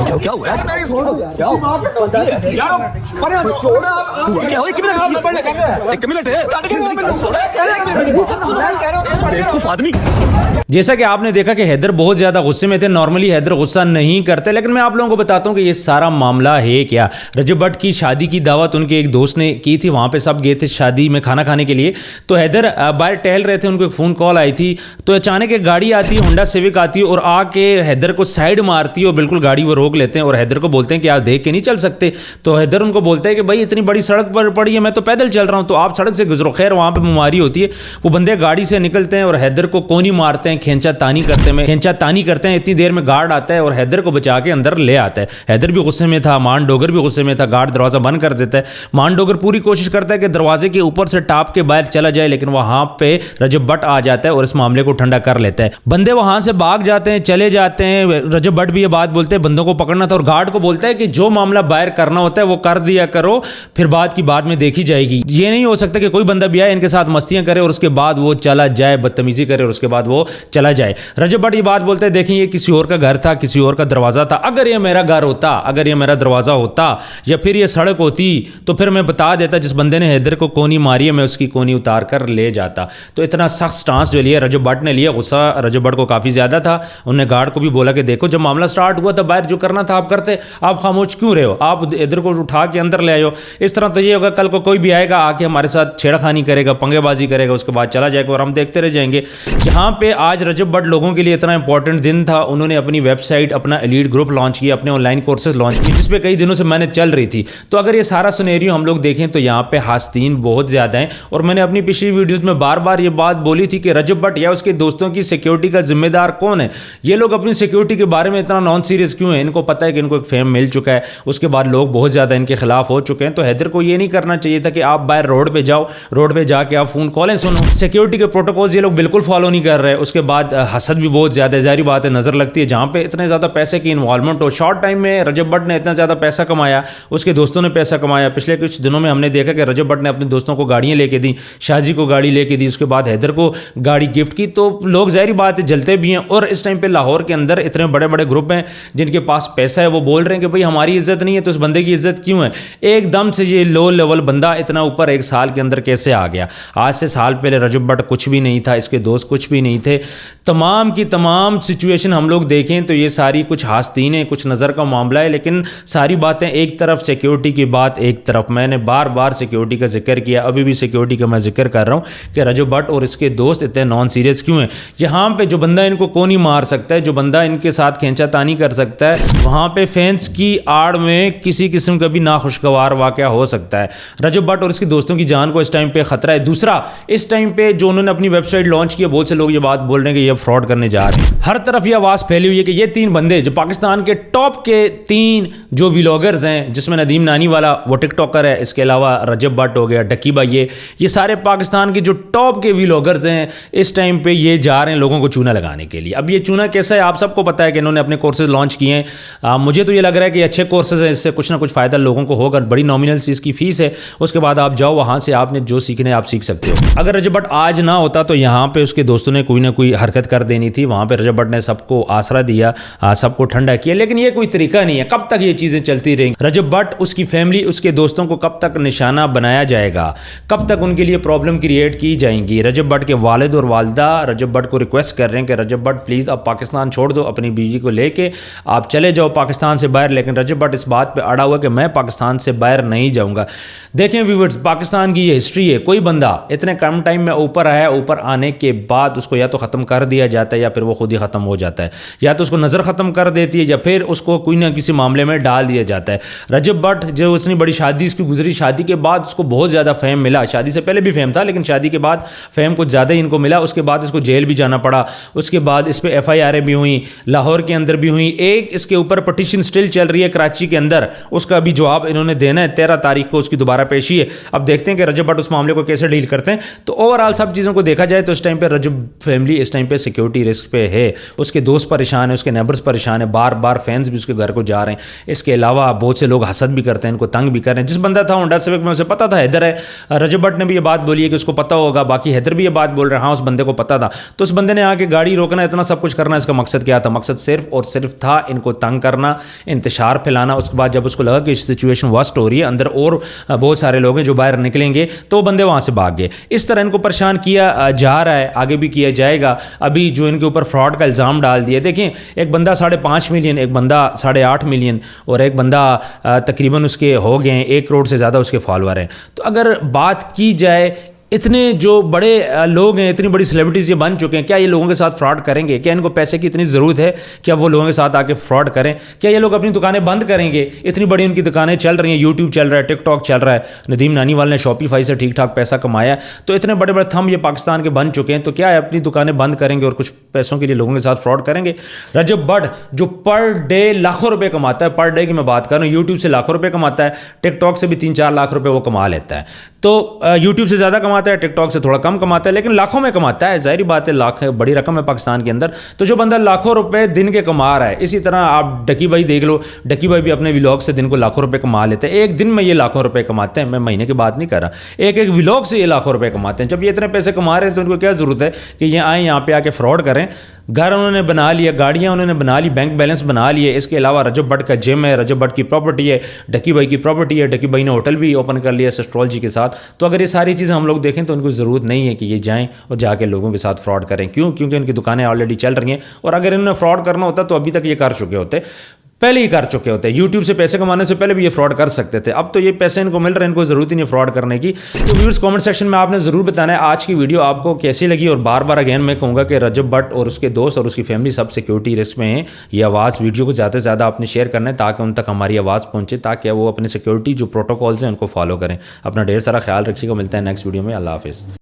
क्या हुआ यार? क्या हुआ? क्या हुआ? एक मिनट है, बेवकूफ आदमी। जैसा कि आपने देखा कि हैदर बहुत ज़्यादा गुस्से में थे। नॉर्मली हैदर गुस्सा नहीं करते, लेकिन मैं आप लोगों को बताता हूँ कि ये सारा मामला है क्या। रजब भट्ट की शादी की दावत उनके एक दोस्त ने की थी, वहाँ पे सब गए थे शादी में खाना खाने के लिए। तो हैदर बाहर टहल रहे थे, उनको एक फ़ोन कॉल आई थी। तो अचानक एक गाड़ी आती है, होंडा सिविक आती है और आके हैदर को साइड मारती है और बिल्कुल गाड़ी वो रोक लेते हैं और हैदर को बोलते हैं कि आप देख के नहीं चल सकते। तो हैदर उनको बोलता है कि भाई इतनी बड़ी सड़क पर पड़ी है, मैं तो पैदल चल रहा हूँ, तो आप सड़क से गुजरो। खैर वहाँ पर बीमारी होती है। वो बंदे गाड़ी से निकलते हैं और हैदर को कोनी मारते हैं, खींचा तानी करते हैं। इतनी देर में गार्ड आता है और हैदर को बचा के अंदर ले आता है। हैदर भी गुस्से में था, मान डोगर भी गुस्से में था। गार्ड दरवाज़ा बंद कर देता है। मान डोगर पूरी कोशिश करता है कि दरवाजे के ऊपर से टाप के बाहर चला जाए, लेकिन वहाँ पे रजब भट्ट आ जाता है और इस मामले को ठंडा कर लेता है। बंदे वहाँ से भाग जाते हैं, चले जाते हैं। रजब भट्ट भी ये बात बोलते हैं बंदों को पकड़ना था और गार्ड को बोलता है कि जो मामला बाहर करना होता है वो कर दिया करो, फिर बात की बाद में देखी जाएगी। ये नहीं हो सकता कि कोई बंदा भी आए, इनके साथ मस्तियाँ करे और उसके बाद वो चला जाए, बदतमीजी करे और उसके बाद वो चला जाए। रजब भट्ट ये बात बोलते हैं, देखिए ये किसी और का घर था, किसी और का दरवाज़ा था। अगर ये मेरा घर होता, अगर ये मेरा दरवाज़ा होता या फिर ये सड़क होती तो फिर मैं बता देता जिस बंदे ने हैदर को कोनी मारी है मैं उसकी कोनी उतार कर ले जाता। तो इतना सख्त स्टांस जो लिया रजब भट्ट ने लिया, गुस्सा रजब भट्ट को काफ़ी ज़्यादा था। उन्होंने गार्ड को भी बोला कि देखो जब मामला स्टार्ट हुआ था बाहर जो करना था आप करते, आप खामोश क्यों रहे हो, आप हैदर को उठा के अंदर ले आयो। इस तरह तो ये होगा कल को कोई भी आएगा आके हमारे साथ छेड़खानी करेगा, पंगेबाजी करेगा, उसके बाद चला जाएगा और हम देखते रह जाएंगे। जहाँ पे आज रजब भट्ट लोगों के लिए इतना इंपॉर्टेंट दिन था, उन्होंने अपनी वेबसाइट, अपना एलीट ग्रुप लॉन्च किया, अपने ऑनलाइन कोर्सेज लॉन्च किए जिस पे कई दिनों से मैंने चल रही थी। तो अगर ये सारा सिनेरियो हम लोग देखें तो यहाँ पे हास्तीन बहुत ज़्यादा हैं। और मैंने अपनी पिछली वीडियोज़ में बार बार ये बात बोली थी कि रजब भट्ट या उसके दोस्तों की सिक्योरिटी का जिम्मेदार कौन है। ये लोग अपनी सिक्योरिटी के बारे में इतना नॉन सीरियस क्यों है। इनको पता है कि इनको एक फेम मिल चुका है, उसके बाद लोग बहुत ज़्यादा इनके खिलाफ हो चुके हैं। तो हैदर को ये नहीं करना चाहिए था कि आप बाहर रोड पर जाओ, रोड पर जाके आप फ़ोन कॉलें सुनो। सिक्योरिटी के प्रोटोकॉल्स ये लोग बिल्कुल फॉलो नहीं कर रहे। उसके बाद हसद भी बहुत ज़्यादा ज़ाहिर बात है नज़र लगती है। जहाँ पे इतने ज़्यादा पैसे की इन्वॉल्वमेंट हो, शॉर्ट टाइम में रजब भट्ट ने इतना ज़्यादा पैसा कमाया, उसके दोस्तों ने पैसा कमाया। पिछले कुछ दिनों में हमने देखा कि रजब भट्ट ने अपने दोस्तों को गाड़ियाँ लेके दी, शाजी को गाड़ी लेके दी, उसके बाद हैदर को गाड़ी गिफ्ट की। तो लोग ज़ाहिर बात है जलते भी हैं। और इस टाइम पे लाहौर के अंदर इतने बड़े बड़े ग्रुप हैं जिनके पास पैसा है, वो बोल रहे हैं कि भाई हमारी इज्जत नहीं है तो इस बंदे की इज्जत क्यों है। एकदम से ये लो लेवल बंदा इतना ऊपर एक साल के अंदर कैसे आ गया। आज से साल पहले रजब भट्ट कुछ भी नहीं था, इसके दोस्त कुछ भी नहीं थे। तमाम की तमाम सिचुएशन हम लोग देखें तो ये सारी कुछ हास्तीन है, कुछ नज़र का मामला है। लेकिन सारी बातें एक तरफ, सिक्योरिटी की बात एक तरफ। मैंने बार बार सिक्योरिटी का जिक्र किया, अभी भी सिक्योरिटी का मैं जिक्र कर रहा हूँ कि रजब भट्ट और इसके दोस्त इतने नॉन सीरियस क्यों हैं। यहाँ पे जो बंदा इनको को नहीं मार सकता है, जो बंदा इनके साथ खींचातानी कर सकता है, वहाँ पे फैंस की आड़ में किसी किस्म का भी नाखुशगवार वाक़या हो सकता है। रजब भट्ट और इसके दोस्तों की जान को इस टाइम पे खतरा है। दूसरा, इस टाइम पे जो उन्होंने अपनी वेबसाइट लॉन्च की, बहुत से लोग ये बात बोल रहे हैं कि ये फ्रॉड करने जा रहे हैं। हर तरफ ये आवाज़ फैली हुई है कि ये 3 बंदे जो पाकिस्तान के टॉप के 3 जो व्लॉगर्स हैं, जिसमें नदीम नानी वाला वो टिकटॉकर है, इसके अलावा रजब भट्ट हो गया, डक्की भाई, ये सारे पाकिस्तान के जो टॉप के व्लॉगर्स हैं इस टाइम पे ये जा रहे हैं लोगों को चूना लगाने के लिए। अब ये चूना कैसा है आप सबको पता है कि इन्होंने अपने कोर्सेज लॉन्च किए हैं। मुझे तो ये लग रहा है कि अच्छे कोर्सेज हैं, इससे कुछ ना कुछ फ़ायदा लोगों को होगा। बड़ी नॉमिनल सी इसकी फ़ीस है, उसके बाद आप जाओ वहाँ से आपने जो सीखने आप सीख सकते हो। अगर रजब भट्ट आज ना होता तो यहाँ पे उसके दोस्तों ने कोई ना कोई हरकत कर देनी थी। वहाँ पे रजब भट्ट ने सबको आसरा दिया, सबको ठंडा किया, लेकिन ये कोई तरीका नहीं है। कब तक ये चीज़ें चलती रहेंगी। रजब भट्ट, उसकी फैमिली, उसके दोस्तों को कब तक निशाना बनाया जाएगा, कब तक उनके लिए प्रॉब्लम क्रिएट की जाएंगी। रजब भट्ट के वालिद और वालदा रजब भट्ट को रिक्वेस्ट कर रहे हैं कि रजब भट्ट प्लीज़ आप पाकिस्तान छोड़ दो, अपनी बीवी को लेके आप चले जाओ पाकिस्तान से बाहर। लेकिन रजब भट्ट इस बात पे अड़ा हुआ कि मैं पाकिस्तान से बाहर नहीं जाऊंगा। देखें व्यूअर्स, पाकिस्तान की ये हिस्ट्री है। कोई बंदा इतने कम टाइम में ऊपर आया, ऊपर आने के बाद उसको या तो ख़त्म कर दिया जाता है या फिर वो खुद ही ख़त्म हो जाता है, या तो उसको नज़र ख़त्म कर देती है या फिर उसको कोई ना किसी मामले में डाल दिया जाता है। रजब भट्ट जो उसने बड़ी शादी इसकी गुजरी, शादी के बाद उसको बहुत ज़्यादा फेम मिला। शादी से पहले भी फेम था लेकिन शादी के बाद फेम कुछ ज़्यादा ही इनको मिला। उसके बाद इसको जेल भी जाना पड़ा। उसके बाद इस पर FIR भी हुई, लाहौर के अंदर भी हुई। एक इसके ऊपर पटिशन स्टिल चल रही है कराची के अंदर, उसका भी जवाब इन्होंने देना है। 13 तारीख को उसकी दोबारा पेशी है। अब देखते हैं कि रजब भट्ट उस मामले को कैसे डील करते हैं। तो ओवरऑल सब चीज़ों को देखा जाए तो इस टाइम पे रजब फैमिली इस टाइम पे सिक्योरिटी रिस्क पे है। उसके दोस्त परेशान है, उसके नेबर्स परेशान है, बार बार फैंस भी उसके घर को जा रहे हैं। इसके अलावा बहुत से लोग हसद भी करते हैं, इनको तंग भी कर रहे हैं। जिस बंदा था होंडा सिविक में उसे पता था हैदर है, रजब भट्ट ने भी ये बात बोली है कि उसको पता होगा, बाकी हैदर भी ये बात बोल रहे हैं हाँ उस बंदे को पता था। तो उस बंदे ने आके गाड़ी रोकना, इतना सब कुछ करना, इसका मकसद क्या था? मकसद सिर्फ और सिर्फ था इनको तंग تنگ کرنا, انتشار پھیلانا. اس کے بعد جب اس کو لگا کہ سچویشن ورسٹ ہو رہی ہے, اندر اور بہت سارے لوگ ہیں جو باہر نکلیں گے, تو وہ بندے وہاں سے بھاگ گئے. اس طرح ان کو پریشان کیا جا رہا ہے, آگے بھی کیا جائے گا. ابھی جو ان کے اوپر فراڈ کا الزام ڈال دیا, دیکھیں ایک بندہ 5.5 ملین, ایک بندہ 8.5 ملین, اور ایک بندہ تقریباً اس کے ہو گئے ہیں 1 کروڑ سے زیادہ اس کے فالوور ہیں. تو اگر بات کی جائے, اتنے جو بڑے لوگ ہیں, اتنی بڑی سیلیبریٹیز یہ بن چکے ہیں, کیا یہ لوگوں کے ساتھ فراڈ کریں گے؟ کیا ان کو پیسے کی اتنی ضرورت ہے کیا وہ لوگوں کے ساتھ آ کے فراڈ کریں؟ کیا یہ لوگ اپنی دکانیں بند کریں گے؟ اتنی بڑی ان کی دکانیں چل رہی ہیں, یوٹیوب چل رہا ہے, ٹک ٹاک چل رہا ہے, ندیم نانی وال نے شاپیفائی سے ٹھیک ٹھاک پیسہ کمایا, تو اتنے بڑے بڑے تھم یہ پاکستان کے بن چکے ہیں, تو کیا ہے اپنی دکانیں بند کریں گے اور کچھ پیسوں کے لیے لوگوں کے ساتھ فراڈ کریں گے؟ رجب بٹ جو پر ڈے لاکھوں روپے کماتا ہے, پر ڈے کی میں بات کر رہا ہوں, یوٹیوب سے لاکھوں روپے کماتا ہے, ٹک ٹاک سے بھی 3-4 لاکھ روپے وہ کما لیتا ہے. تو یوٹیوب سے زیادہ کماتا ہے, ٹک ٹاک سے تھوڑا کم کماتا ہے, لیکن لاکھوں میں کماتا ہے. ظاہری بات ہے, لاکھ بڑی رقم ہے پاکستان کے اندر. تو جو بندہ لاکھوں روپے دن کے کما رہا ہے, اسی طرح آپ ڈکی بھائی دیکھ لو, ڈکی بھائی بھی اپنے ولاگ سے دن کو لاکھوں روپے کما لیتے ہیں. ایک دن میں یہ لاکھوں روپے کماتے ہیں, میں مہینے کی بات نہیں کر رہا, ایک ولاگ سے یہ لاکھوں روپے کماتے ہیں. جب یہ اتنے پیسے کما رہے ہیں تو ان کو کیا ضرورت ہے کہ یہ آئیں یہاں پہ آ کے فراڈ کریں؟ گھر انہوں نے بنا لیا, گاڑیاں انہوں نے بنا لی, بینک بیلنس بنا لیے. اس کے علاوہ رجب بٹ کا جم ہے, رجب بٹ کی پراپرٹی ہے, ڈکی بھائی کی پراپرٹی ہے, ڈکی بھائی نے ہوٹل بھی اوپن کر لیا اسٹرالوجی کے ساتھ. تو اگر یہ ساری چیزیں ہم لوگ دیکھیں تو ان کو ضرورت نہیں ہے کہ یہ جائیں اور جا کے لوگوں کے ساتھ فراڈ کریں. کیوں؟ کیونکہ ان کی دکانیں آلریڈی چل رہی ہیں, اور اگر انہوں نے فراڈ کرنا ہوتا تو ابھی تک یہ کر چکے ہوتے, پہلے ہی کر چکے ہوتے. یوٹیوب سے پیسے کمانے سے پہلے بھی یہ فراڈ کر سکتے تھے. اب تو یہ پیسے ان کو مل رہے ہیں, ان کو ضرورت ہی نہیں فراڈ کرنے کی. تو ویورز کامنٹ سیکشن میں آپ نے ضرور بتانا ہے آج کی ویڈیو آپ کو کیسی لگی, اور بار بار اگین میں کہوں گا کہ رجب بٹ اور اس کے دوست اور اس کی فیملی سب سیکیورٹی رسک میں ہیں. یہ آواز ویڈیو کو زیادہ سے زیادہ آپ نے شیئر کرنا ہے تاکہ ان تک ہماری آواز پہنچے, تاکہ وہ اپنے سیکیورٹی جو پروٹوکالز ہیں ان کو فالو کریں. اپنا ڈھیر سارا خیال رکھیے گا. ملتا ہے نیکسٹ ویڈیو میں. اللہ حافظ.